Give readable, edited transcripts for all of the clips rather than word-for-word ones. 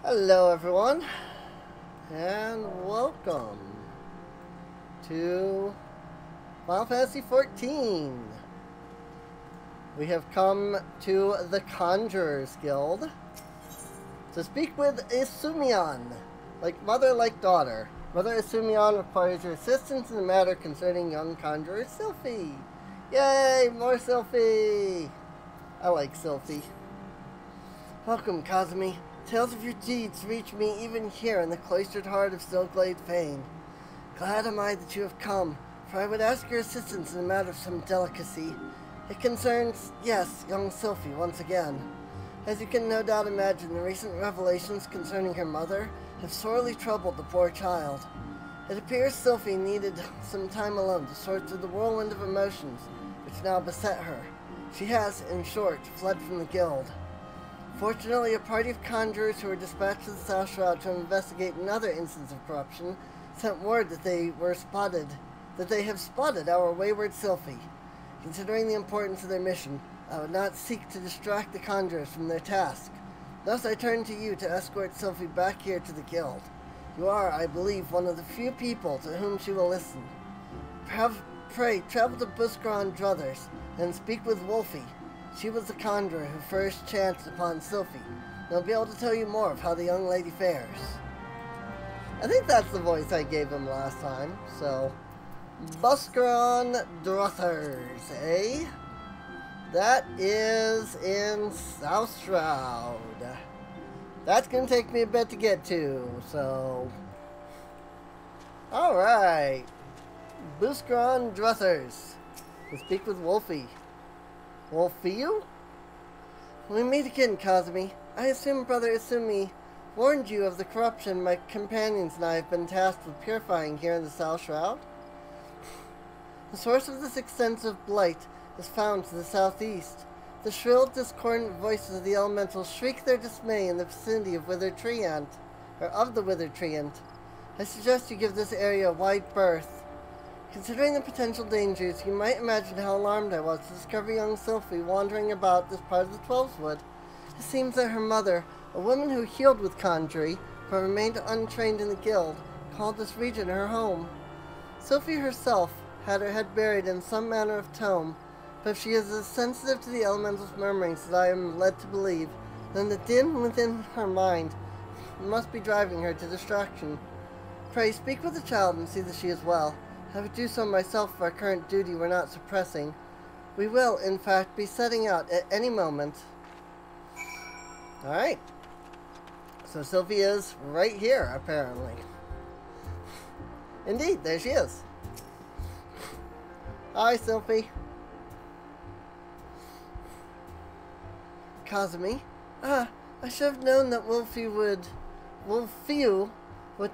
Hello everyone, and welcome to Final Fantasy XIV. We have come to the Conjurers Guild to speak with Isumian, like mother, like daughter. Mother Isumian requires your assistance in the matter concerning young conjurer Sophie. Yay, more Sophie! I like Sophie. Welcome, Kazumi. Tales of your deeds reach me even here in the cloistered heart of Stillglade Fane. Glad am I that you have come, for I would ask your assistance in a matter of some delicacy. It concerns, yes, young Sophie once again. As you can no doubt imagine, the recent revelations concerning her mother have sorely troubled the poor child. It appears Sophie needed some time alone to sort through the whirlwind of emotions which now beset her. She has, in short, fled from the guild. Fortunately, a party of conjurers who were dispatched to the South Shroud to investigate another instance of corruption sent word that they have spotted our wayward Sophie. Considering the importance of their mission, I would not seek to distract the conjurers from their task. Thus I turn to you to escort Sophie back here to the guild. You are, I believe, one of the few people to whom she will listen. Pray, travel to Busker on Druthers, and speak with Wolfie. She was the conjurer who first chanced upon Sophie. They'll be able to tell you more of how the young lady fares. I think that's the voice I gave him last time, so... Busker on Druthers, eh? That is in South Shroud. That's gonna take me a bit to get to, so... Alright. Busker on Druthers. We'll speak with Wolfie. Wolfie? We meet again, Kazumi. I assume Brother Isumi warned you of the corruption my companions and I have been tasked with purifying here in the South Shroud. The source of this extensive blight is found to the southeast. The shrill, discordant voices of the elementals shriek their dismay in the vicinity of the Withered Treant. I suggest you give this area a wide berth. Considering the potential dangers, you might imagine how alarmed I was to discover young Sophie wandering about this part of the Twelveswood. It seems that her mother, a woman who healed with conjury, but remained untrained in the guild, called this region her home. Sophie herself had her head buried in some manner of tome, but if she is as sensitive to the elemental's murmurings as I am led to believe, then the din within her mind must be driving her to distraction. Pray speak with the child and see that she is well. I would do so myself if our current duty were not suppressing. We will, in fact, be setting out at any moment. Alright. So Sophie is right here, apparently. Indeed, there she is. Hi, Sophie. Kazumi? I should have known that Wolfie would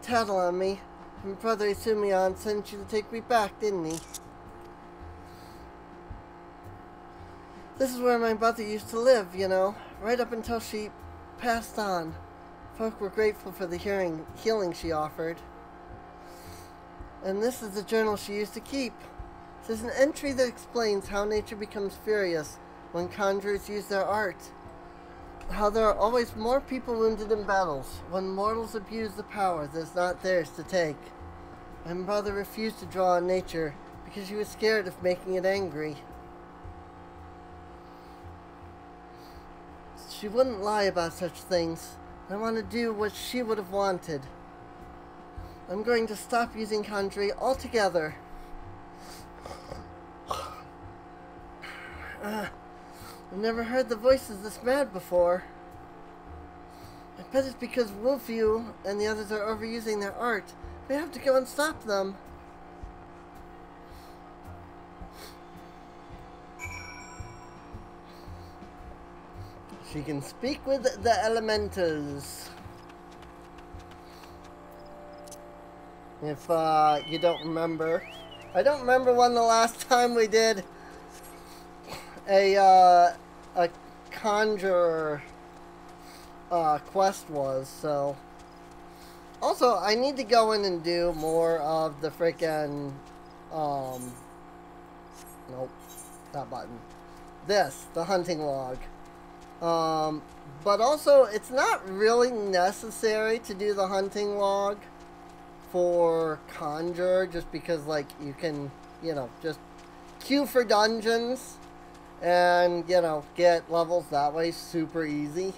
tattle on me. And Brother Isumian sent you to take me back, didn't he? This is where my mother used to live, you know, right up until she passed on. Folk were grateful for the healing she offered. And this is the journal she used to keep. There's an entry that explains how nature becomes furious when conjurers use their art. How there are always more people wounded in battles when mortals abuse the power that is not theirs to take. My mother refused to draw on nature because she was scared of making it angry. She wouldn't lie about such things. I want to do what she would have wanted. I'm going to stop using conjury altogether. I've never heard the voices this mad before. I bet it's because Wolfie and the others are overusing their art. We have to go and stop them. She can speak with the elementals. If you don't remember. I don't remember when the last time we did a conjurer quest was, so... Also, I need to go in and do more of the frickin', nope, that button. The hunting log. But also, it's not really necessary to do the hunting log for Conjure, just because, like, you can, you know, just queue for dungeons and, you know, get levels that way super easy.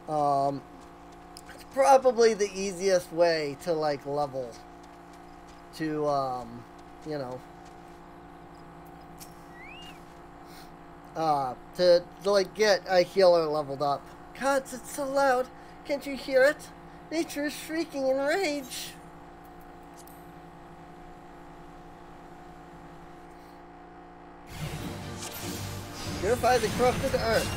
It's probably the easiest way to, like, level to, you know, to like get a healer leveled up. Gods, it's so loud. Can't you hear it? Nature is shrieking in rage. Purify the corrupted earth.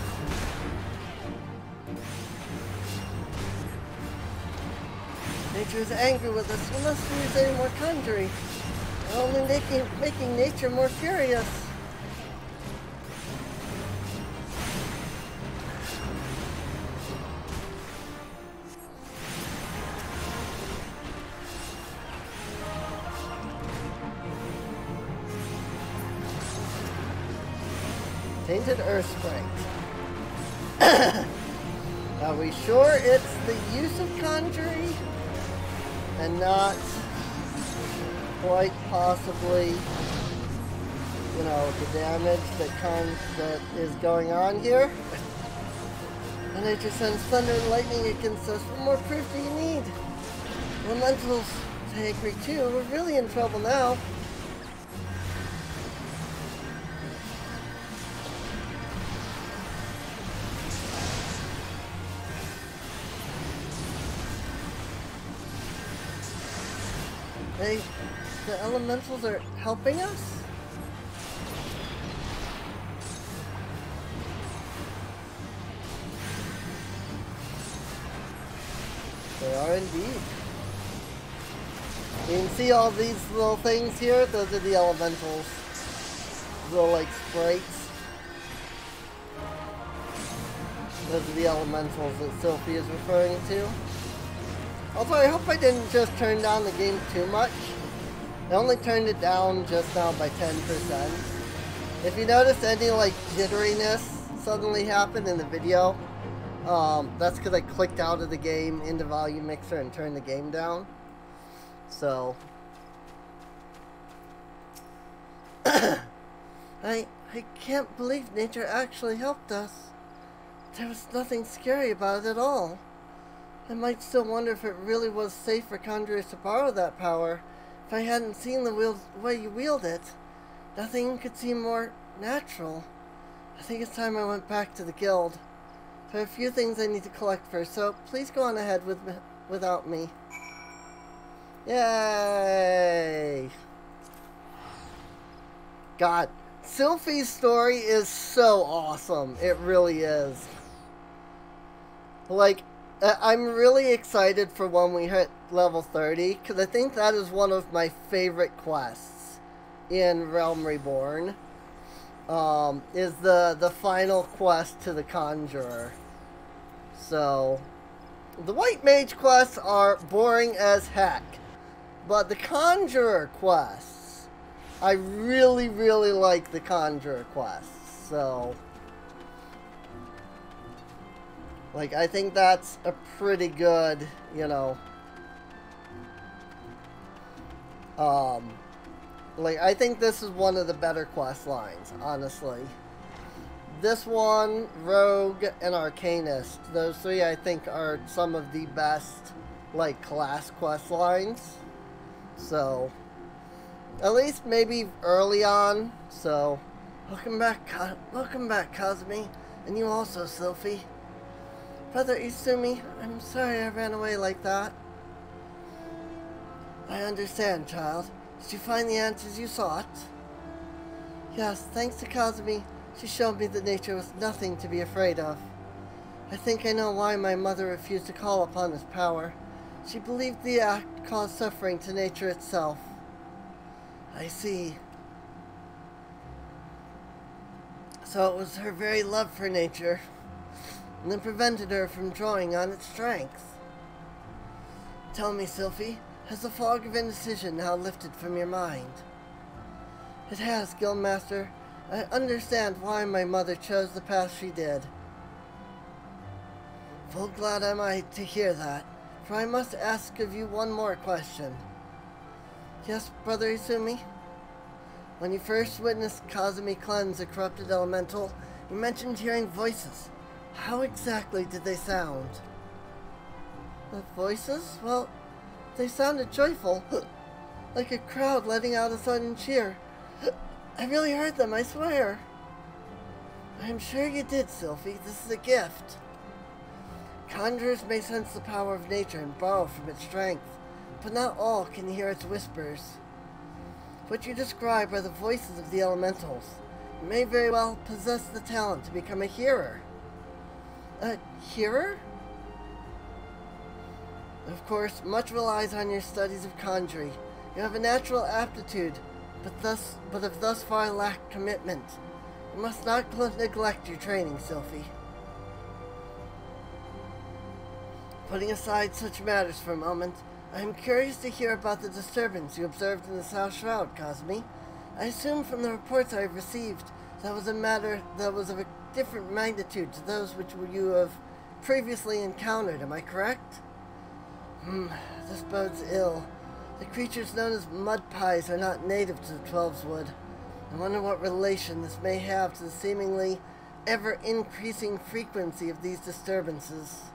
Nature is angry with us. We must use any more conjuring. We're only making nature more furious. Tainted Earth Sprite. Are we sure it's the use of conjuring and not quite possibly, you know, the damage that is going on here? And nature sends thunder and lightning against us. What more proof do you need? Elementals to Archery too. We're really in trouble now. The elementals are helping us? They are indeed. You can see all these little things here? Those are the elementals. Little, like, sprites. Those are the elementals that Sophie is referring to. Also, I hope I didn't just turn down the game too much. I only turned it down just now by 10%. If you notice any, like, jitteriness suddenly happen in the video, that's because I clicked out of the game into Volume Mixer and turned the game down. So, I can't believe nature actually helped us. There was nothing scary about it at all. I might still wonder if it really was safe for conjurers to borrow that power if I hadn't seen the way you wield it. Nothing could seem more natural. I think it's time I went back to the guild. There are a few things I need to collect first, so please go on ahead without me. Yay! God, Sophie's story is so awesome. It really is. Like, I'm really excited for when we hit level 30, because I think that is one of my favorite quests in Realm Reborn. Is the final quest to the Conjurer. So, the White Mage quests are boring as heck, but the Conjurer quests, I really, really like the Conjurer quests, so... Like, I think that's a pretty good, you know, like, I think this is one of the better quest lines, honestly. This one, Rogue, and Arcanist, those three I think are some of the best, like, class quest lines. So, at least maybe early on, so, welcome back, Kazumi, and you also, Sophie. Brother Izumi, I'm sorry I ran away like that. I understand, child. Did you find the answers you sought? Yes, thanks to Kazumi, she showed me that nature was nothing to be afraid of. I think I know why my mother refused to call upon this power. She believed the act caused suffering to nature itself. I see. So it was her very love for nature and then prevented her from drawing on its strength. Tell me, Sophie, has the fog of indecision now lifted from your mind? It has, Guildmaster. I understand why my mother chose the path she did. Full glad am I to hear that, for I must ask of you one more question. Yes, Brother Izumi? When you first witnessed Kazumi cleanse the corrupted elemental, you mentioned hearing voices. How exactly did they sound? The voices? Well, they sounded joyful, like a crowd letting out a sudden cheer. I really heard them, I swear. I'm sure you did, Sophie. This is a gift. Conjurers may sense the power of nature and borrow from its strength, but not all can hear its whispers. What you describe are the voices of the elementals. You may very well possess the talent to become a hearer. A hearer? Of course, much relies on your studies of conjuring. You have a natural aptitude, but have thus far lacked commitment. You must not neglect your training, Sophie. Putting aside such matters for a moment, I am curious to hear about the disturbance you observed in the South Shroud, Kazumi. I assume from the reports I have received that was a matter that was of a different magnitude to those which you have previously encountered, am I correct? This bodes ill. The creatures known as mud pies are not native to the Twelveswood. I wonder what relation this may have to the seemingly ever-increasing frequency of these disturbances.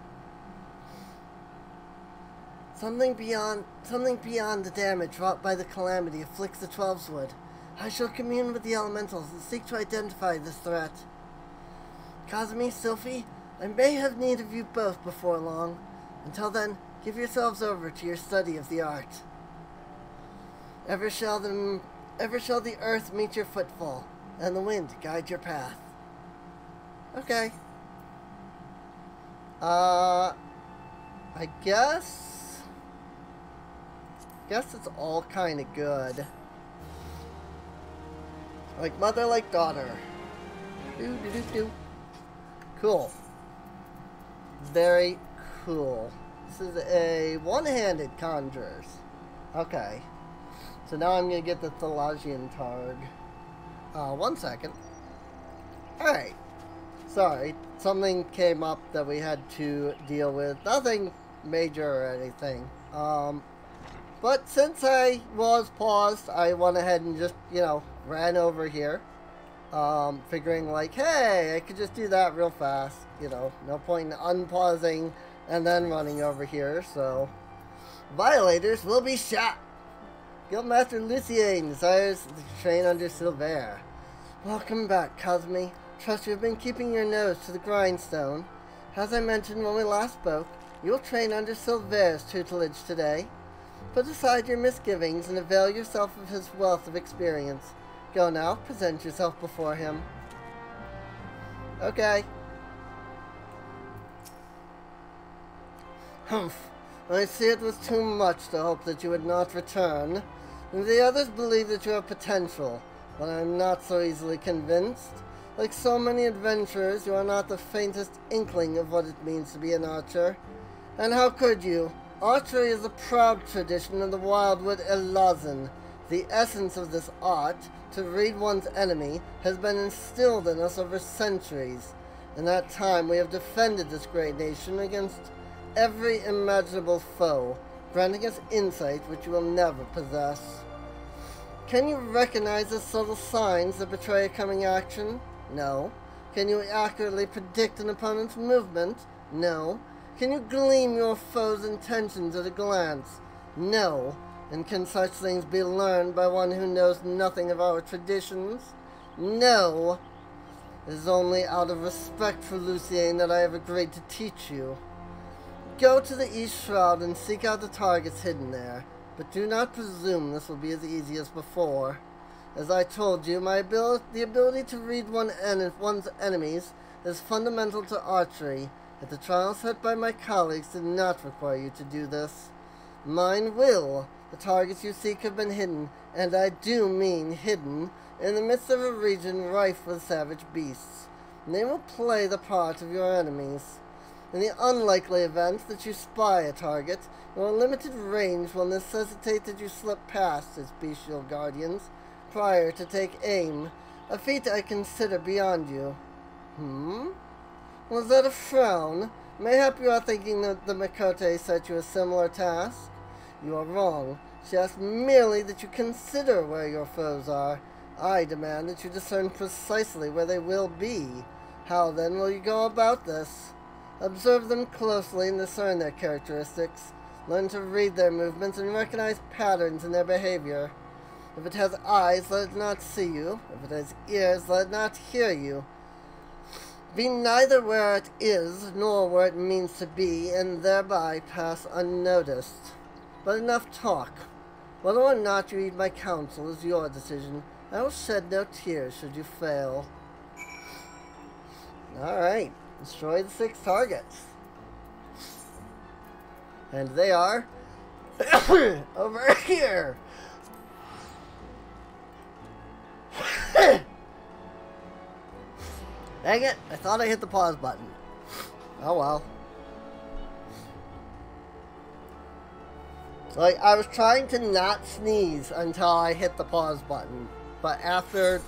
Something beyond the damage wrought by the calamity afflicts the Twelveswood. I shall commune with the elementals and seek to identify this threat. Kazumi, Sophie, I may have need of you both before long. Until then, give yourselves over to your study of the art. Ever shall the earth meet your footfall, and the wind guide your path. Okay. I guess it's all kind of good. Like mother, like daughter. Cool. Very cool. This is a one-handed conjurers. Okay. So now I'm going to get the Thalassian Targ. 1 second. Alright. Sorry. Something came up that we had to deal with. Nothing major or anything. But since I was paused, I went ahead and just, ran over here. Figuring like, hey, I could just do that real fast. No point in unpausing and then running over here, so... Violators will be shot! Guildmaster Lucien desires to train under Silver. Welcome back, Kazumi. Trust you've been keeping your nose to the grindstone. As I mentioned when we last spoke, you'll train under Silver's tutelage today. Put aside your misgivings and avail yourself of his wealth of experience. Go now, present yourself before him. Okay. Humph. I see it was too much to hope that you would not return. The others believe that you have potential, but I am not so easily convinced. Like so many adventurers, you are not the faintest inkling of what it means to be an archer. And how could you? Archery is a proud tradition of the wildwood Elazin. The essence of this art, to read one's enemy, has been instilled in us over centuries. In that time, we have defended this great nation against every imaginable foe, granting us insight which you will never possess. Can you recognize the subtle signs that betray a coming action? No. Can you accurately predict an opponent's movement? No. Can you glean your foe's intentions at a glance? No. And can such things be learned by one who knows nothing of our traditions? No. It is only out of respect for Lucien that I have agreed to teach you. Go to the East Shroud and seek out the targets hidden there, but do not presume this will be as easy as before. As I told you, the ability to read one's enemies is fundamental to archery, yet the trial set by my colleagues did not require you to do this. Mine will. The targets you seek have been hidden, and I do mean hidden, in the midst of a region rife with savage beasts. And they will play the part of your enemies. In the unlikely event that you spy a target, your limited range will necessitate that you slip past its bestial guardians prior to take aim, a feat I consider beyond you. Was that a frown? Mayhap you are thinking that the Mikote set you a similar task? You are wrong. She asked merely that you consider where your foes are. I demand that you discern precisely where they will be. How then will you go about this? Observe them closely and discern their characteristics. Learn to read their movements and recognize patterns in their behavior. If it has eyes, let it not see you. If it has ears, let it not hear you. Be neither where it is, nor where it means to be, and thereby pass unnoticed. But enough talk. Whether or not you heed my counsel is your decision. I will shed no tears should you fail. Alright. Destroy the 6 targets. And they are over here. Dang it, I thought I hit the pause button. Oh well. Like, I was trying to not sneeze until I hit the pause button. But after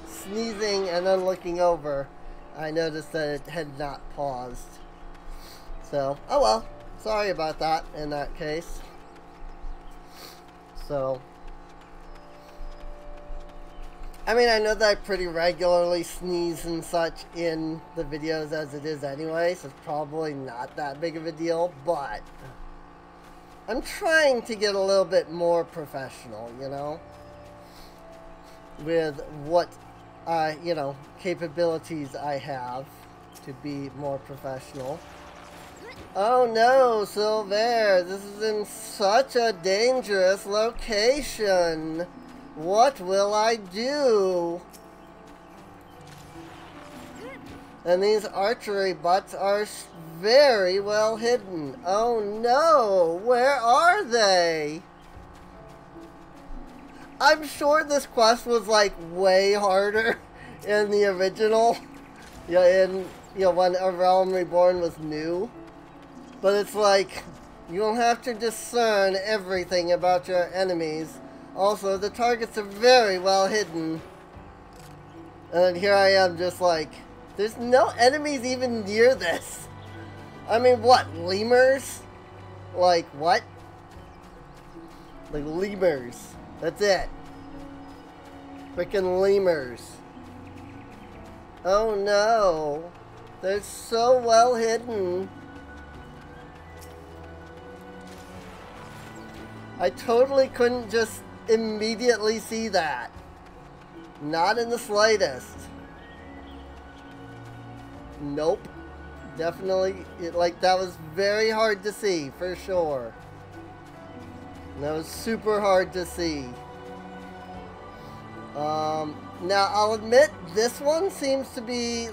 sneezing and then looking over, I noticed that it had not paused. So, oh well. Sorry about that in that case. So, I mean, I know that I pretty regularly sneeze and such in the videos as it is anyway, so it's probably not that big of a deal, but I'm trying to get a little bit more professional, you know, with what, you know, capabilities I have to be more professional. Oh no, Silver, this is in such a dangerous location. What will I do? And these archery butts are very well hidden. Oh no, where are they? I'm sure this quest was like way harder in the original. When A Realm Reborn was new. But it's like, you don't have to discern everything about your enemies. Also, the targets are very well hidden. And here I am just like, there's no enemies even near this. I mean, what, lemurs? Like, what? Like, lemurs. That's it. Frickin' lemurs. Oh no. They're so well hidden. I totally couldn't just immediately see that. Not in the slightest. Nope. Definitely, that was very hard to see, for sure. That was super hard to see. Now, I'll admit, this one seems to be,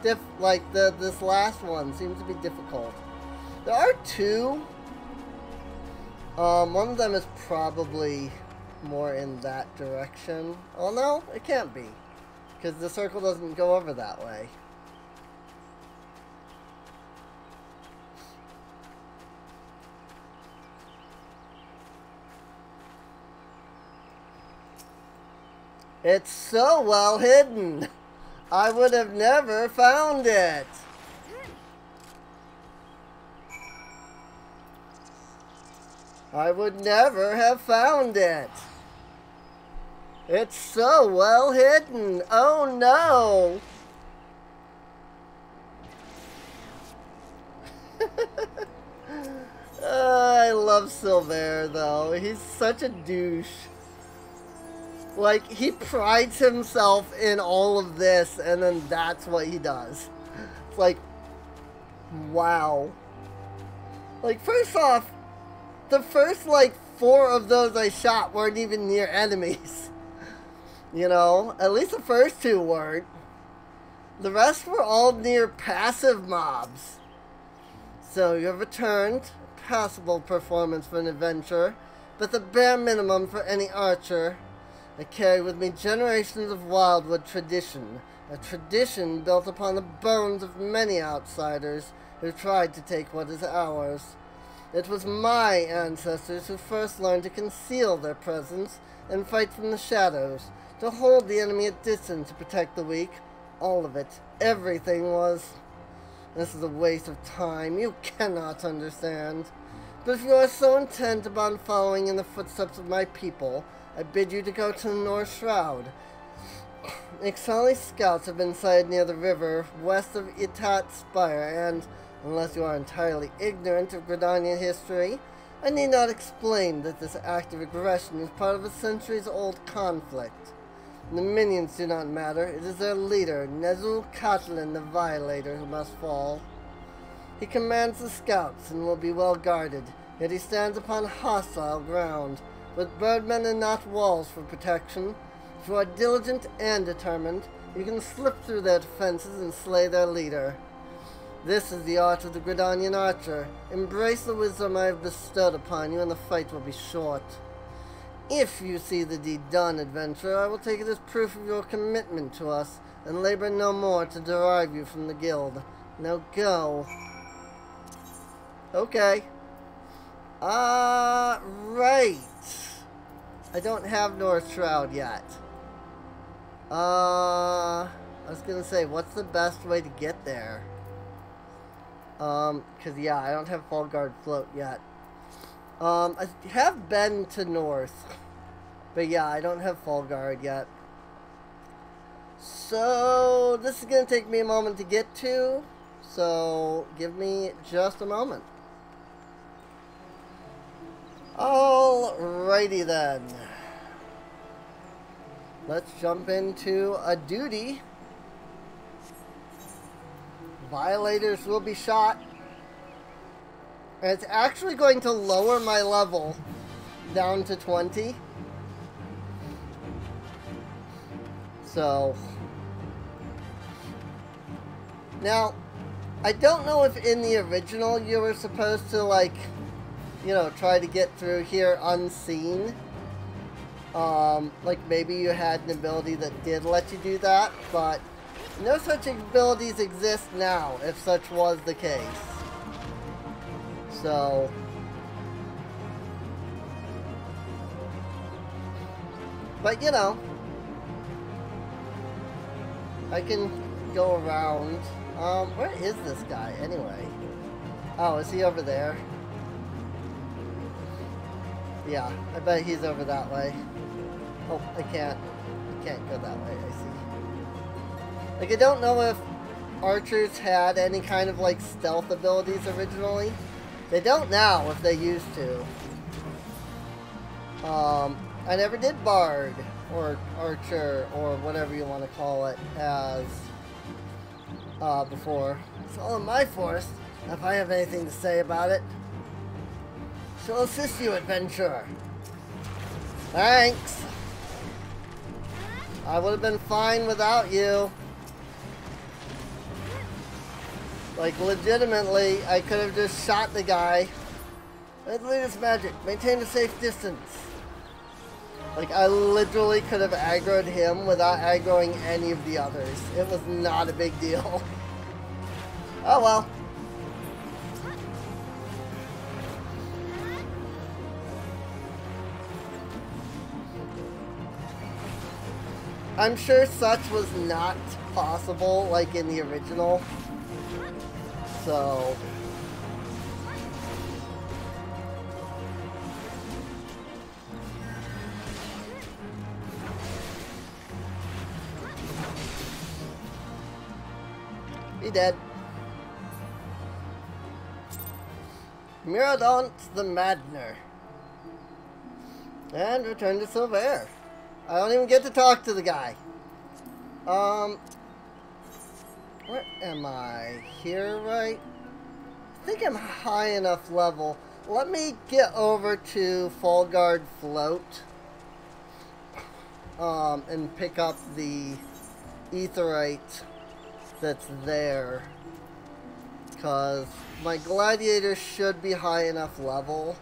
this last one seems to be difficult. There are 2. One of them is probably more in that direction. Oh no, it can't be. Because the circle doesn't go over that way. It's so well hidden. I would have never found it. I would never have found it. It's so well hidden. Oh no. I love Silver though. He's such a douche. Like, he prides himself in all of this and then that's what he does. It's like, wow. Like, first off, the first, 4 of those I shot weren't even near enemies. You know? At least the first 2 weren't. The rest were all near passive mobs. So, you have returned. Passable performance for an adventurer, but the bare minimum for any archer. I carry with me generations of wildwood tradition. A tradition built upon the bones of many outsiders who tried to take what is ours. It was my ancestors who first learned to conceal their presence and fight from the shadows, to hold the enemy at distance to protect the weak. All of it, everything was. This is a waste of time. You cannot understand. But if you are so intent upon following in the footsteps of my people, I bid you to go to the North Shroud. Ixali scouts have been sighted near the river west of Itat Spire, and, unless you are entirely ignorant of Gridania history, I need not explain that this act of aggression is part of a centuries-old conflict. The minions do not matter. It is their leader, Nezul Catalan the Violator, who must fall. He commands the scouts and will be well guarded, yet he stands upon hostile ground, with birdmen and not walls for protection. If you are diligent and determined, you can slip through their defenses and slay their leader. This is the art of the Gridanian archer. Embrace the wisdom I have bestowed upon you, and the fight will be short. If you see the deed done, adventurer, I will take it as proof of your commitment to us, and labor no more to derive you from the guild. Now go. Okay. Right. I don't have North Shroud yet. I was gonna say, what's the best way to get there? Cause yeah, I don't have Fall Guard Float yet. I have been to North, but yeah, I don't have Fall Guard yet. So, this is gonna take me a moment to get to, so give me just a moment. Alrighty then. Let's jump into a duty. Violators will be shot. And it's actually going to lower my level down to 20. So. Now, I don't know if in the original you were supposed to, like, you know, try to get through here unseen. Like maybe you had an ability that did let you do that, but no such abilities exist now, if such was the case. So, but you know, I can go around. Where is this guy anyway? Oh, is he over there? Yeah, I bet he's over that way. Oh, I can't go that way, I see. Like, I don't know if archers had any kind of, like, stealth abilities originally. They don't now, if they used to. I never did Bard, or Archer, or whatever you want to call it, as, before. It's all in my forest, if I have anything to say about it. Shall assist you, adventurer. Thanks. I would have been fine without you. Like, legitimately, I could have just shot the guy. Latest magic. Maintain a safe distance. Like, I literally could have aggroed him without aggroing any of the others. It was not a big deal. Oh well. I'm sure such was not possible, like in the original. So. He dead. Miradont the Maddener. And return to Silver. I don't even get to talk to the guy. Where am I? Here, right? I think I'm high enough level. Let me get over to Fall Guard Float. And pick up the Aetheryte that's there. Because my gladiator should be high enough level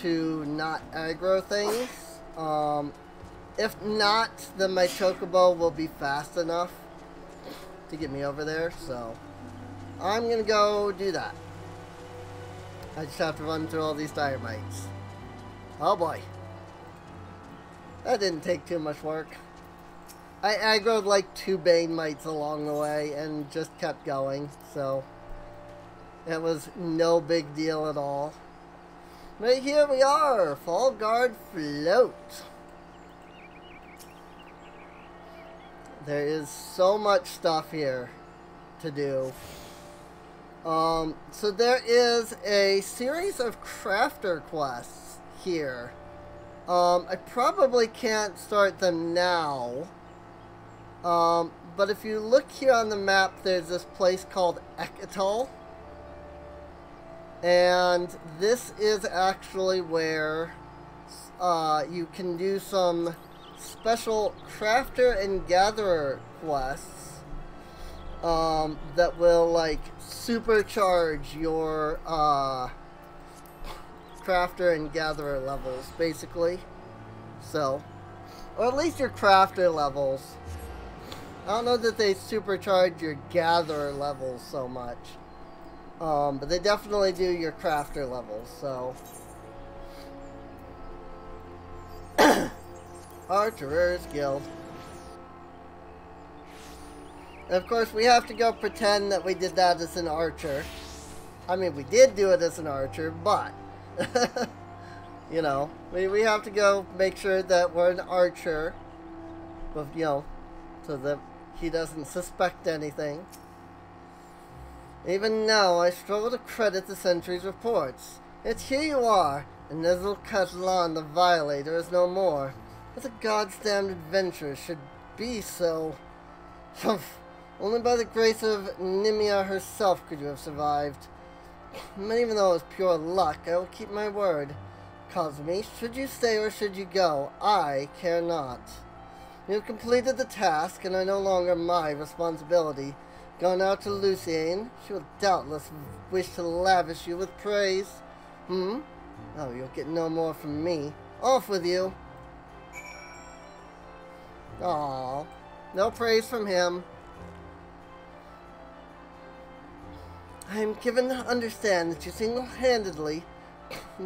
to not aggro things. If not, then my chocobo will be fast enough to get me over there, so I'm gonna go do that. I just have to run through all these dynamites. Oh boy. That didn't take too much work. I aggroed like 2 Bane mites along the way and just kept going, so It was no big deal at all. Right here we are, Fall Guard Float. There is so much stuff here to do. So there is a series of crafter quests here. I probably can't start them now. But if you look here on the map, there's this place called Ekatal. And this is actually where you can do some special crafter and gatherer quests that will like supercharge your crafter and gatherer levels, basically. So, or at least your crafter levels. I don't know that they supercharge your gatherer levels so much. But they definitely do your crafter levels, so. Archerers Guild. And of course, we have to go pretend that we did that as an archer. I mean, we did do it as an archer, but, you know, we have to go make sure that we're an archer, with, you know, so that he doesn't suspect anything. Even now, I struggle to credit the sentry's reports. Yet here you are, and Nezul Catalan, the Violator, is no more. As a goddamned adventurer should be so. Only by the grace of Nimia herself could you have survived. But even though it was pure luck, I will keep my word. Kazumi, should you stay or should you go? I care not. You have completed the task, and are no longer my responsibility. Go now to Luciane. She will doubtless wish to lavish you with praise. Oh, you'll get no more from me. Off with you. Aww. No praise from him. I am given to understand that you single-handedly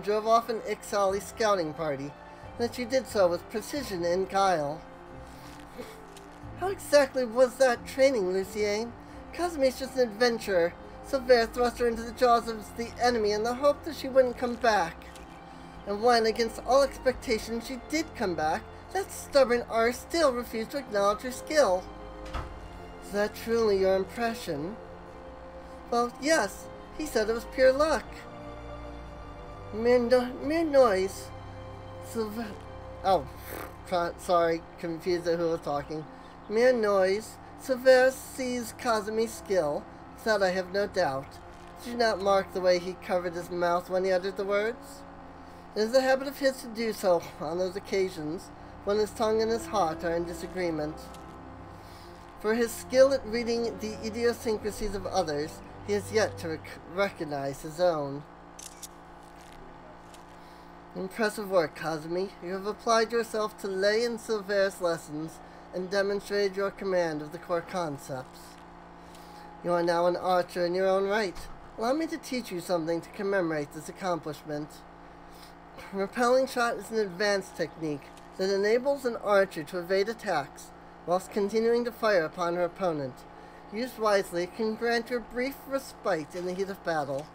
drove off an Ixali scouting party, and that you did so with precision and guile. How exactly was that training, Luciane? Kazumi's just an adventurer. Silver thrust her into the jaws of the enemy in the hope that she wouldn't come back. And when, against all expectations, she did come back, that stubborn R still refused to acknowledge her skill. Is that truly your impression? Well, yes. He said it was pure luck. Mere noise. Silver... Oh, sorry, confused at who was talking. Mere noise. Silver sees Kazumi's skill. That I have no doubt. Did you not mark the way he covered his mouth when he uttered the words? It is a habit of his to do so on those occasions when his tongue and his heart are in disagreement. For his skill at reading the idiosyncrasies of others, he has yet to recognize his own. Impressive work, Kazumi. You have applied yourself to Lei and Silver's lessons and demonstrated your command of the core concepts. You are now an archer in your own right. Allow me to teach you something to commemorate this accomplishment. Repelling shot is an advanced technique that enables an archer to evade attacks whilst continuing to fire upon her opponent. Used wisely, it can grant you a brief respite in the heat of battle.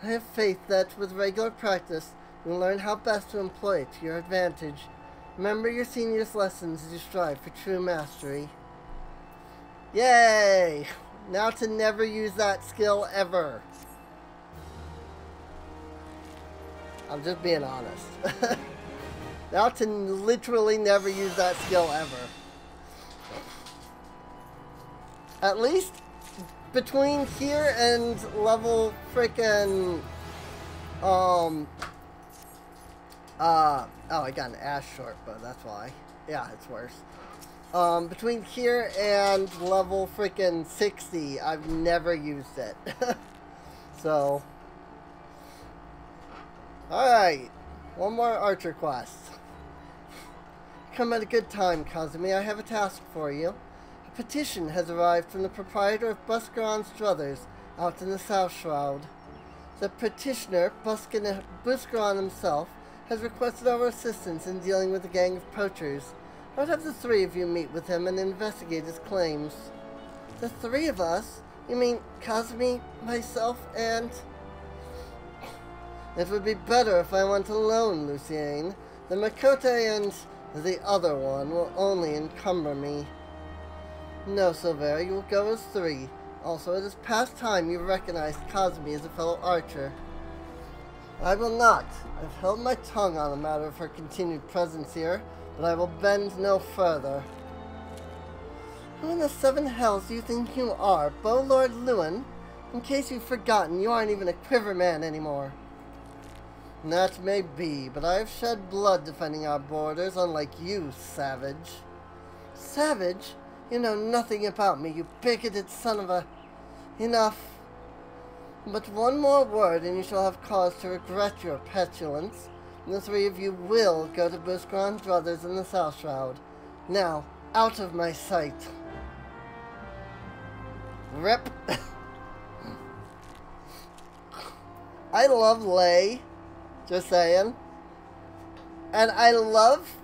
I have faith that, with regular practice, you will learn how best to employ it to your advantage. Remember your senior's lessons as you strive for true mastery. Yay! Now to never use that skill ever. I'm just being honest. Now to literally never use that skill ever. At least between here and level frickin' oh, I got an ash short bow, that's why. Yeah, it's worse. Between here and level frickin' 60, I've never used it. So, alright, one more archer quest. Come at a good time, Kazumi. I have a task for you. A petition has arrived from the proprietor of Busker on Struthers, out in the South Shroud. The petitioner, Busker himself, has requested our assistance in dealing with a gang of poachers. I would have the three of you meet with him and investigate his claims. The three of us? You mean Kazumi, myself, and... It would be better if I went alone, Lucienne. The Makote and the other one will only encumber me. No, Silvera, you will go as 3. Also, it is past time you recognized Kazumi as a fellow archer. I will not. I've held my tongue on the matter of her continued presence here, but I will bend no further. Who in the 7 hells do you think you are, Bow Lord Lewin? In case you've forgotten, you aren't even a quiver man anymore. That may be, but I have shed blood defending our borders, unlike you, savage. Savage? You know nothing about me, you bigoted son of a... Enough. But one more word and you shall have cause to regret your petulance. And the 3 of you will go to Busker and Brothers in the South Shroud. Now, out of my sight. Rip. I love Lay. Just saying. And I love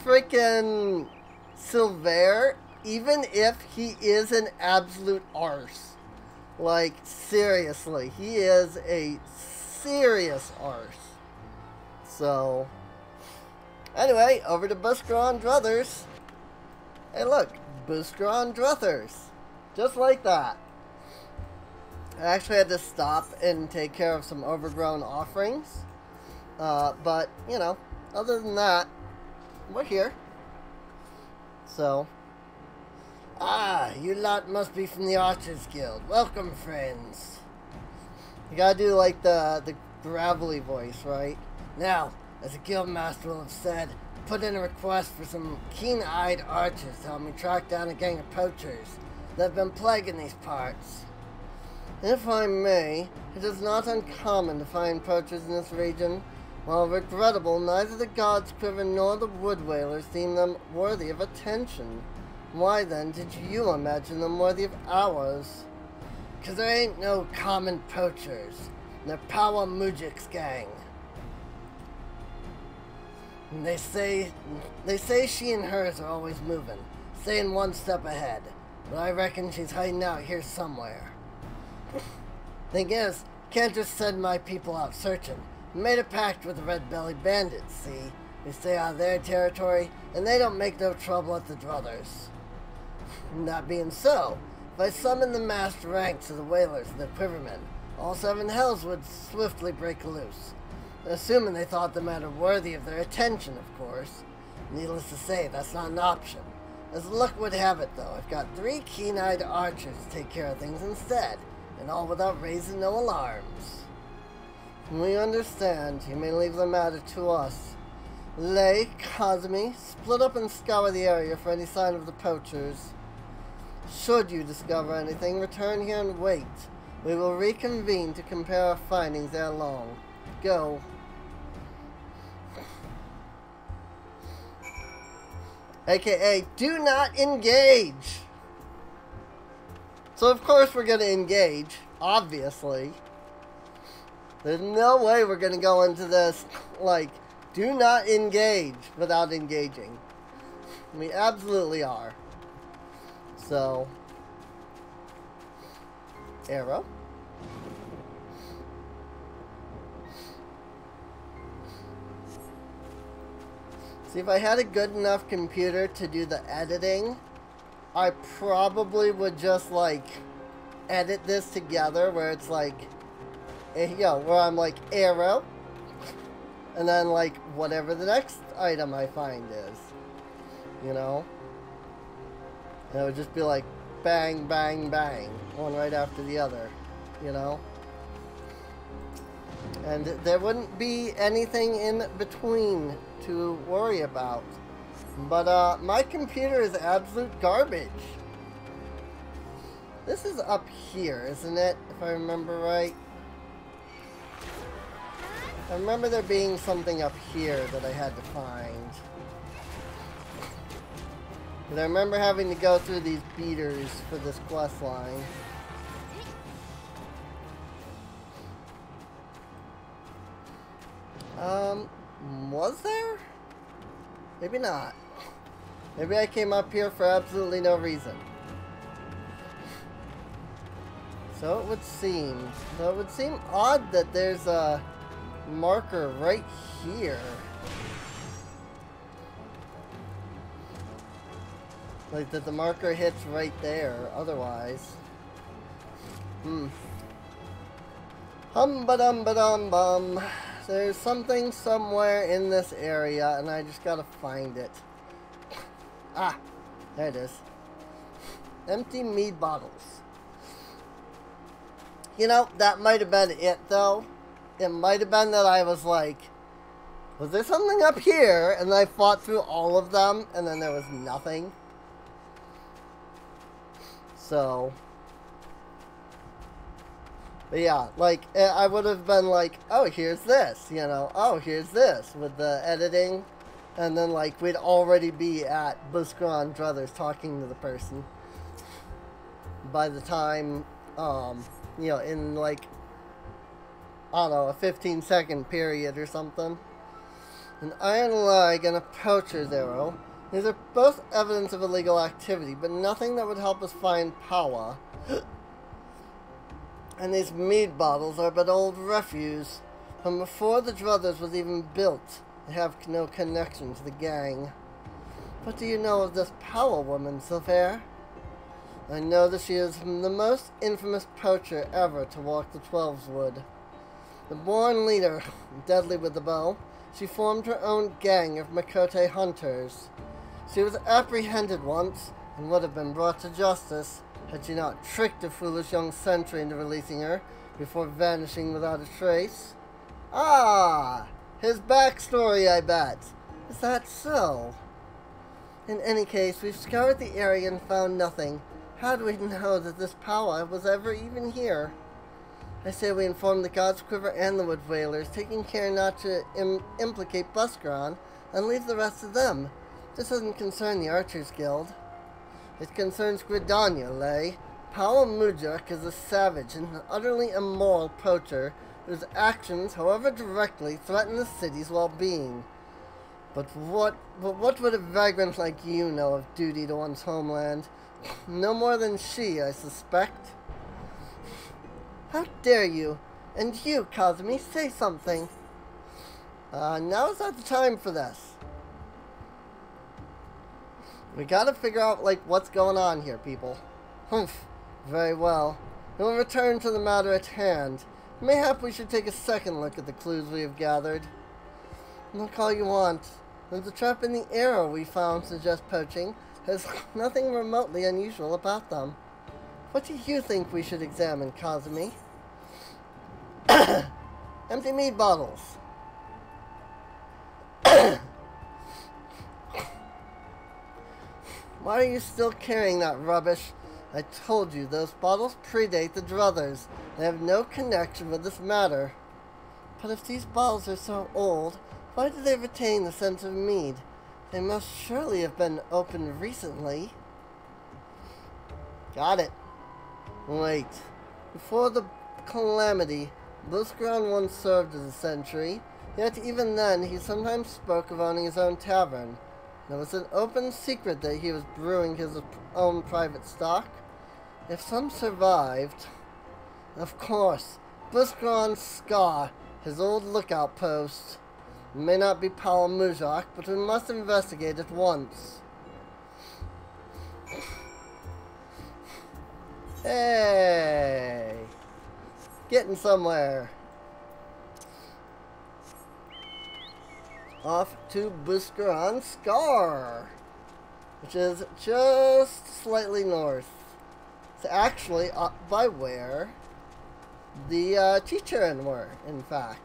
freaking Silver, even if he is an absolute arse. Like, seriously, he is a serious arse. So, anyway, over to Busker on Druthers. Hey look, Busker on Druthers. Just like that. I actually had to stop and take care of some overgrown offerings. But, you know, other than that, we're here. So. Ah, you lot must be from the Archers Guild. Welcome, friends. You gotta do, like, the gravelly voice, right? Now, as the guildmaster will have said, put in a request for some keen-eyed archers to help me track down a gang of poachers that have been plaguing these parts. If I may, it is not uncommon to find poachers in this region. While regrettable, neither the gods Quiver nor the wood whalers deem them worthy of attention. Why then did you imagine them worthy of ours? 'Cause there ain't no common poachers. They're Power Mujik's gang. And they say she and hers are always moving, staying one step ahead. But I reckon she's hiding out here somewhere. Thing is, can't just send my people out searching. Made a pact with the red-bellied bandits, see? We stay out of their territory, and they don't make no trouble at the Druthers. That being so, if I summon the massed ranks of the whalers and the quivermen, all 7 hells would swiftly break loose. Assuming they thought the matter worthy of their attention, of course. Needless to say, that's not an option. As luck would have it, though, I've got 3 keen-eyed archers to take care of things instead, and all without raising no alarms. We understand. You may leave the matter to us. Lay, Kazumi, split up and scour the area for any sign of the poachers. Should you discover anything, return here and wait. We will reconvene to compare our findings ere long. Go. AKA, do not engage! So of course we're going to engage, obviously. There's no way we're going to go into this, like, do not engage without engaging. We absolutely are. So, arrow. See, if I had a good enough computer to do the editing, I probably would just, like, edit this together where it's like, you know, where I'm like, arrow, and then, like, whatever the next item I find is, you know? And it would just be like, bang, bang, bang, one right after the other, you know? And there wouldn't be anything in between to worry about. But, my computer is absolute garbage. This is up here, isn't it? If I remember right. I remember there being something up here that I had to find. But I remember having to go through these beaters for this quest line. Was there? Maybe not. Maybe I came up here for absolutely no reason. So it would seem. Though it would seem odd that there's a marker right here. Like that the marker hits right there, otherwise. Hum-ba-dum-ba-dum-bum. There's something somewhere in this area, and I just gotta find it. Ah, there it is. Empty mead bottles. You know, that might have been it, though. It might have been that I was like, was there something up here? And I fought through all of them, and then there was nothing. So, but yeah, like, I would have been like, oh, here's this, you know, oh, here's this, with the editing, and then, like, we'd already be at Busker on Druthers talking to the person by the time, you know, in, like, I don't know, a 15-second period or something. An iron leg and a poacher's arrow. These are both evidence of illegal activity, but nothing that would help us find power. And these mead bottles are but old refuse from before the Druthers was even built. They have no connection to the gang. What do you know of this power woman, Sophie? I know that she is the most infamous poacher ever to walk the Twelveswood. The born leader, deadly with the bow, she formed her own gang of Makote hunters. She was apprehended once, and would have been brought to justice, had she not tricked a foolish young sentry into releasing her, before vanishing without a trace. Ah! His backstory, I bet. Is that so? In any case, we've scoured the area and found nothing. How do we know that this power was ever even here? I say we inform the God's Quiver and the Wood Whalers, taking care not to implicate Busker and leave the rest to them. This doesn't concern the Archers Guild. It concerns Gridania, lay. Paul Mujak is a savage and utterly immoral poacher whose actions, however directly, threaten the city's well-being. But what would a vagrant like you know of duty to one's homeland? No more than she, I suspect. How dare you? And you, Kazumi, say something. Now is not the time for this. We gotta figure out, like, what's going on here, people. Humph. Very well. We'll return to the matter at hand. Mayhap we should take a second look at the clues we have gathered. Look all you want. The trap and the arrow we found suggest poaching has nothing remotely unusual about them. What do you think we should examine, Kazumi? Empty mead bottles. Why are you still carrying that rubbish? I told you, those bottles predate the Druthers. They have no connection with this matter. But if these bottles are so old, why do they retain the scent of mead? They must surely have been opened recently. Got it. Wait. Before the calamity, Busker once served as a sentry, yet even then he sometimes spoke of owning his own tavern. It was an open secret that he was brewing his own private stock. If some survived, of course, Busker Scar, his old lookout post. It may not be Paul Mujak, but we must investigate at once. Hey! Getting somewhere. Off to Busker Scar, which is just slightly north. It's actually up by where the Chichurin were, in fact.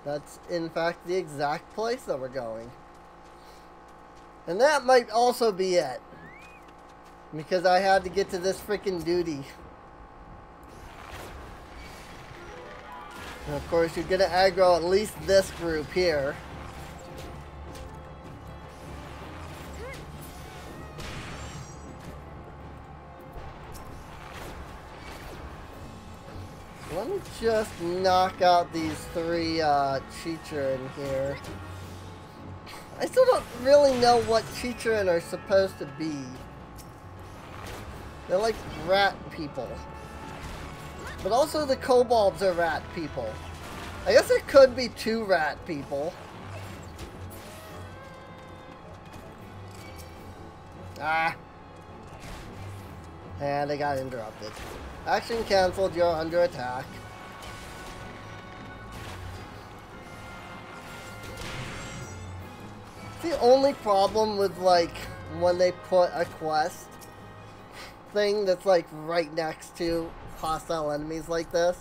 That's, in fact, the exact place that we're going. And that might also be it. Because I had to get to this freaking duty. And of course, you're gonna aggro at least this group here. Let me just knock out these three Chichurin here. I still don't really know what Chichurin are supposed to be. They're like rat people. But also the kobolds are rat people. I guess there could be 2 rat people. Ah. And I got interrupted. Action cancelled, you're under attack. The only problem with, like, when they put a quest thing that's, like, right next to hostile enemies like this.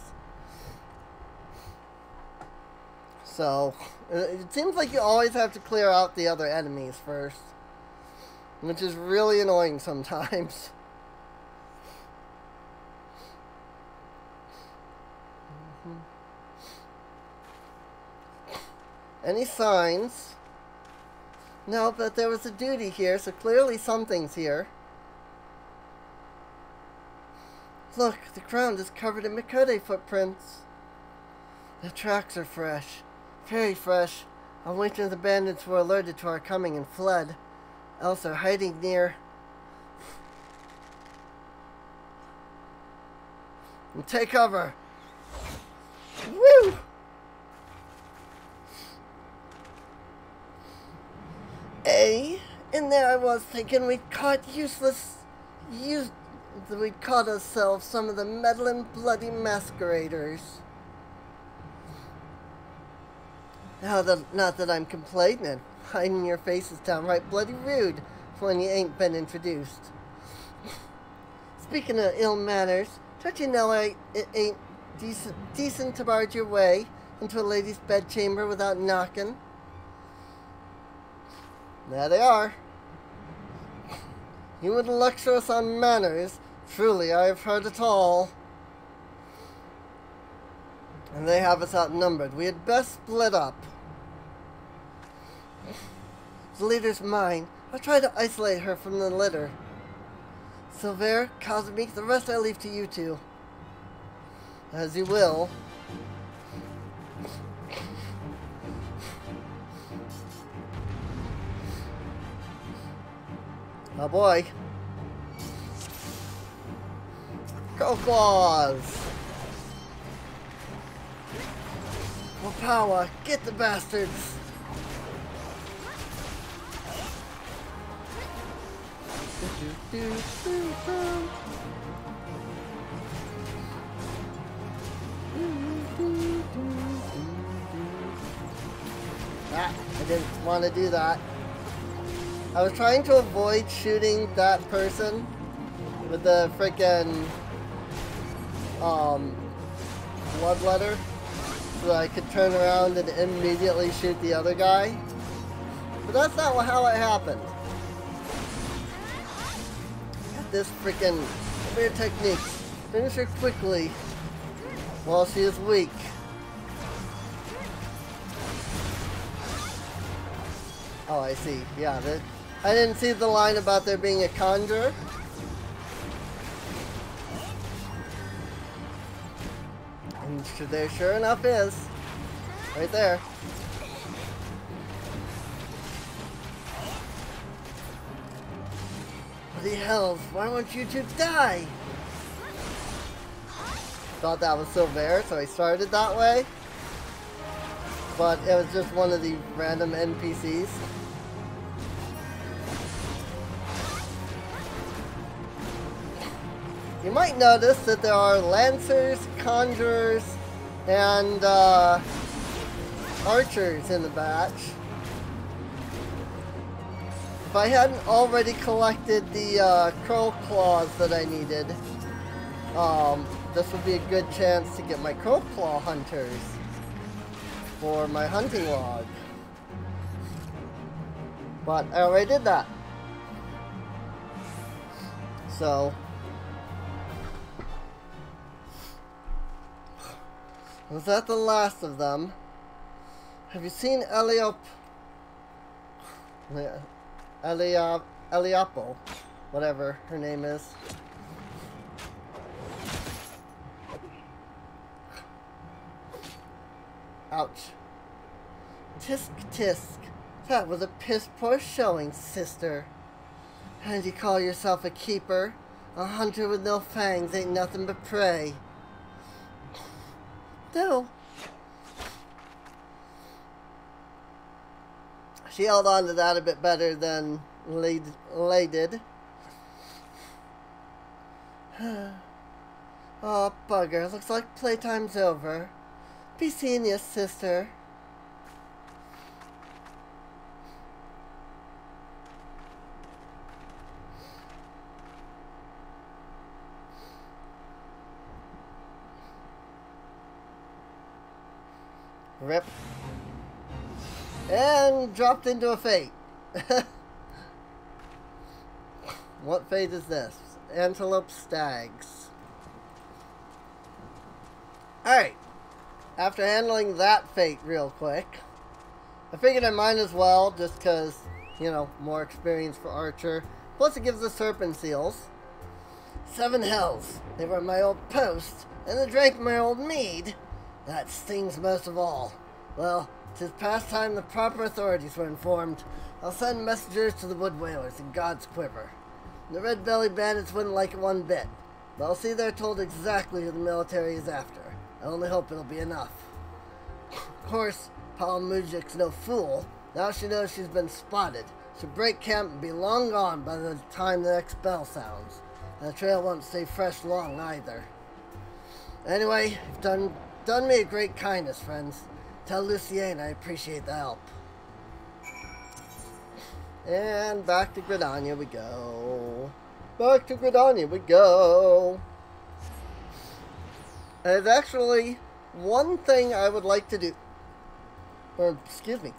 So, it seems like you always have to clear out the other enemies first, which is really annoying sometimes. Any signs? No, but there was a duty here, so clearly something's here. Look, the ground is covered in Mikode footprints. The tracks are fresh. Very fresh. I'll wait until the bandits were alerted to our coming and fled. Else they're hiding near. And take cover. Woo! And there I was thinking we'd caught we'd caught ourselves some of the meddling bloody masqueraders. Not that I'm complaining. Hiding your face is downright bloody rude when you ain't been introduced. Speaking of ill manners, don't you know it ain't decent to barge your way into a lady's bedchamber without knocking? There they are. You would lecture us on manners. Truly, I have heard it all. And they have us outnumbered. We had best split up. The leader's mine. I'll try to isolate her from the litter. Silver, Kazumi, the rest I leave to you two. As you will. Oh boy. Go claws! For power, get the bastards! Ah, I didn't want to do that. I was trying to avoid shooting that person with the frickin' bloodletter so that I could turn around and immediately shoot the other guy. But that's not how it happened. Got this frickin' weird technique. Finish her quickly while she is weak. Oh, I see. Yeah, I didn't see the line about there being a conjurer. And there sure enough is. Right there. What the hells? Why won't you two die? Thought that was Silver, so I started that way. But it was just one of the random NPCs. You might notice that there are lancers, conjurers, and archers in the batch. If I hadn't already collected the crow claws that I needed, this would be a good chance to get my crow claw hunters for my hunting log. But I already did that. So was that the last of them? Have you seen Eliapo, whatever her name is? Ouch. Tisk tisk. That was a piss poor showing, sister. And you call yourself a keeper? A hunter with no fangs ain't nothing but prey. do. She held on to that a bit better than Lay did. Oh, bugger. Looks like playtime's over. Be seeing you, sister. Rip. And dropped into a fate. What fate is this? Antelope Stags. Alright. After handling that fate real quick, I figured I might as well, just because, you know, more experience for Archer. Plus it gives the serpent seals. 7 hells. They were my old post, and they drank my old mead. That stings most of all. Well, 'tis past time the proper authorities were informed. I'll send messengers to the wood whalers in God's quiver. The red-bellied bandits wouldn't like it one bit, but I'll see they're told exactly who the military is after. I only hope it'll be enough. Of course, Paul Mujik's no fool. Now she knows she's been spotted. She'll break camp and be long gone by the time the next bell sounds. And the trail won't stay fresh long either. Anyway, you've done me a great kindness, friends. Tell Lucienne I appreciate the help. And back to Gridania we go. Back to Gridania we go. There's actually one thing I would like to do. Or, excuse me.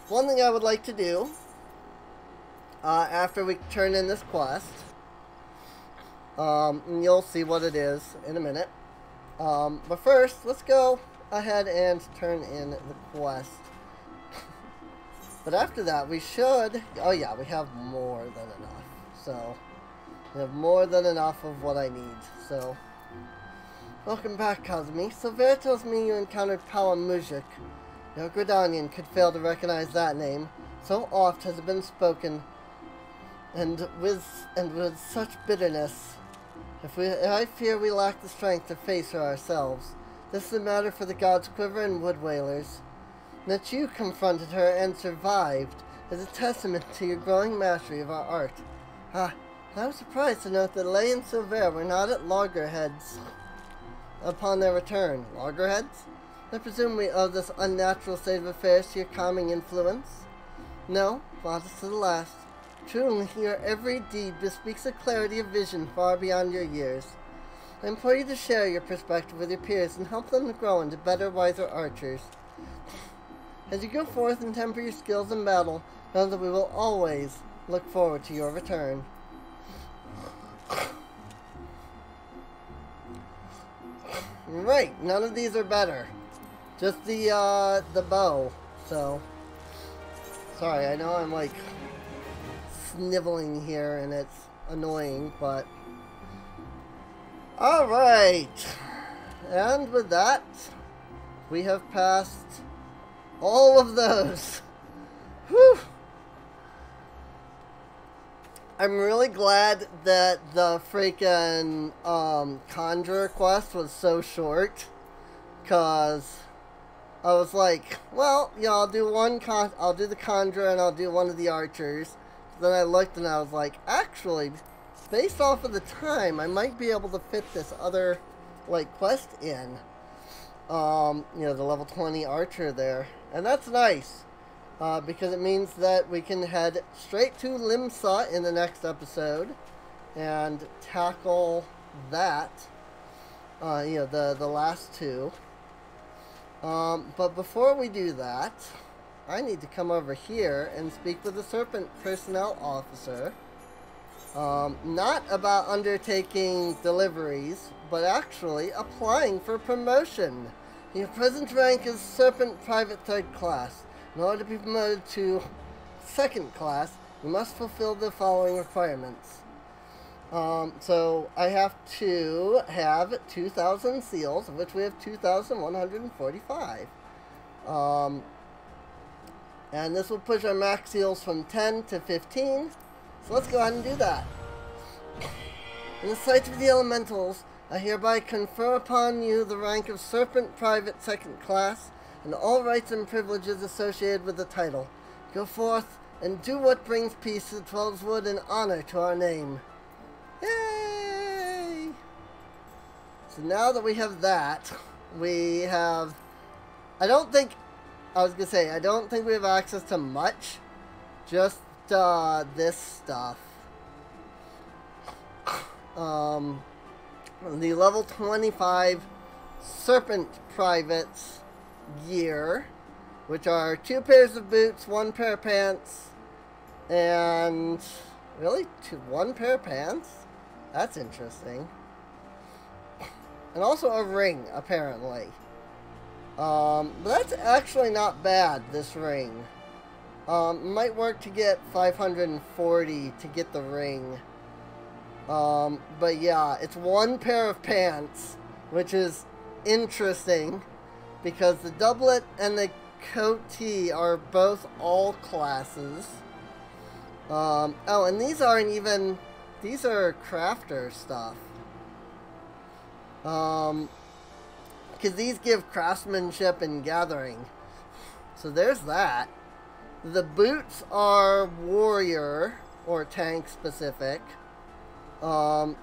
One thing I would like to do after we turn in this quest. And you'll see what it is in a minute. But first, let's go ahead and turn in the quest. But after that, we should... Oh yeah, we have more than enough. So, we have more than enough of what I need. So, welcome back, Kazumi. Silvera tells me you encountered Paula Mujik. No Gridanian could fail to recognize that name. So oft has it been spoken, and with such bitterness. If I fear we lack the strength to face her ourselves. This is a matter for the gods Quiver and Wood Whalers. That you confronted her and survived is a testament to your growing mastery of our art. I was surprised to note that Lay and Silvera were not at loggerheads upon their return. Loggerheads? I presume we owe this unnatural state of affairs to your calming influence? No, modest to the last. Truly, your every deed bespeaks a clarity of vision far beyond your years. I implore you to share your perspective with your peers and help them to grow into better, wiser archers. As you go forth and temper your skills in battle, know that we will always look forward to your return. Right, none of these are better. Just the bow, so... Sorry, I know I'm like sniveling here and it's annoying, but... Alright! And with that, we have passed all of those. Whew! I'm really glad that the freaking Conjurer quest was so short, cause I was like, well, yeah, I'll do I'll do the Conjurer and I'll do one of the Archers. Then I looked and I was like, actually, based off of the time, I might be able to fit this other like quest in. You know, the level 20 Archer there, and that's nice. Because it means that we can head straight to Limsa in the next episode and tackle that, you know, the last two. But before we do that, I need to come over here and speak with the Serpent Personnel Officer. Not about undertaking deliveries, but actually applying for promotion. Your present rank is Serpent Private 3rd Class. In order to be promoted to 2nd class, you must fulfill the following requirements. So I have to have 2,000 seals, of which we have 2,145. And this will push our max seals from 10 to 15. So let's go ahead and do that. In the sight of the elementals, I hereby confer upon you the rank of Serpent Private Second Class and all rights and privileges associated with the title. Go forth and do what brings peace to the Twelveswood and honor to our name. Yay! So now that we have that, we have... I don't think we have access to much. Just this stuff. The level 25 Serpent Privates gear, which are 2 pairs of boots, 1 pair of pants, and really 1 pair of pants? That's interesting. And also a ring, apparently. But that's actually not bad, this ring. Might work to get 540 to get the ring. But yeah, it's 1 pair of pants, which is interesting because the doublet and the coatee are both all classes. Oh, and these aren't even, these are crafter stuff. Because these give craftsmanship and gathering. So there's that. The boots are warrior or tank specific. Or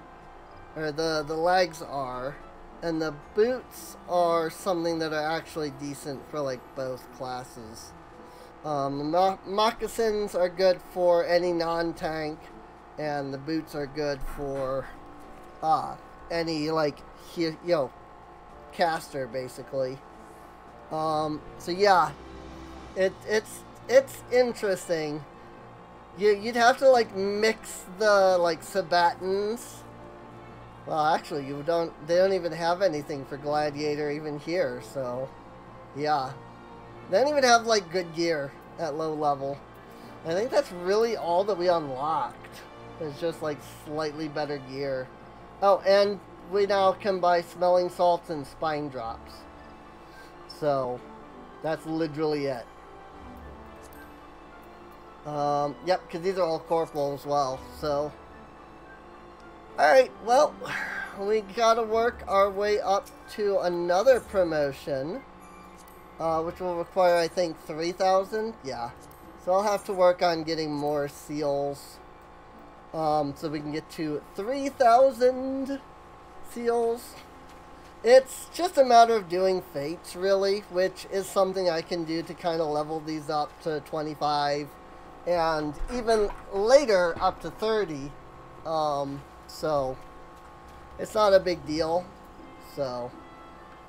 the legs are. And the boots are something that are actually decent for like both classes. The moccasins are good for any non-tank. And the boots are good for any like, caster basically. So yeah, it's interesting. You'd have to like mix the like Sabatons. Well, actually, they don't even have anything for Gladiator even here. So yeah, they don't even have like good gear at low level. I think that's really all that we unlocked. It's just like slightly better gear. Oh, and we now can buy smelling salts and spine drops. So, that's literally it. Yep, because these are all corporal as well, so. Alright, well, we gotta work our way up to another promotion. Which will require, I think, 3,000? Yeah. So I'll have to work on getting more seals. So we can get to 3,000 seals. It's just a matter of doing fates, really, which is something I can do to kind of level these up to 25 and even later up to 30. So it's not a big deal. So,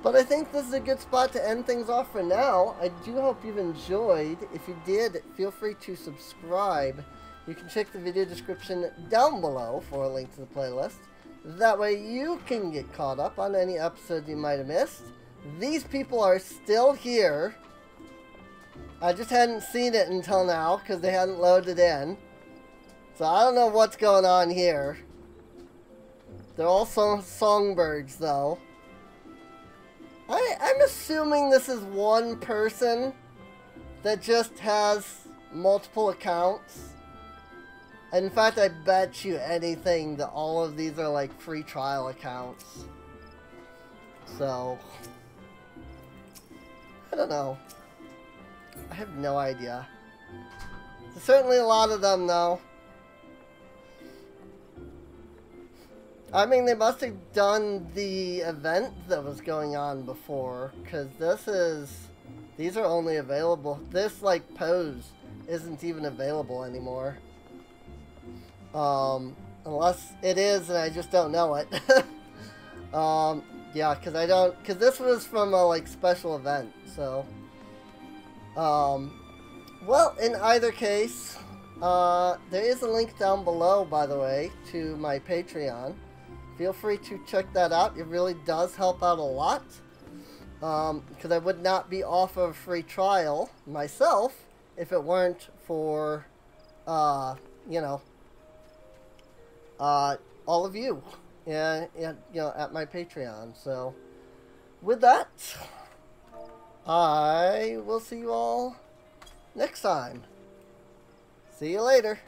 but I think this is a good spot to end things off for now. I do hope you've enjoyed. If you did, feel free to subscribe. You can check the video description down below for a link to the playlist. That way you can get caught up on any episodes you might have missed. These people are still here. I just hadn't seen it until now because they hadn't loaded in. So I don't know what's going on here. They're all songbirds though. I'm assuming this is one person that just has multiple accounts. In fact, I bet you anything that all of these are like free trial accounts. So, I don't know. I have no idea. There's certainly a lot of them though. I mean, they must have done the event that was going on before, because these are only available, this like pose isn't even available anymore. Unless it is and I just don't know it. Yeah, because this was from a like special event, so. Well, in either case, there is a link down below, by the way, to my Patreon. Feel free to check that out. It really does help out a lot. Because I would not be off of a free trial myself if it weren't for, you know, all of you, and you know, at my Patreon. So, with that, I will see you all next time. See you later.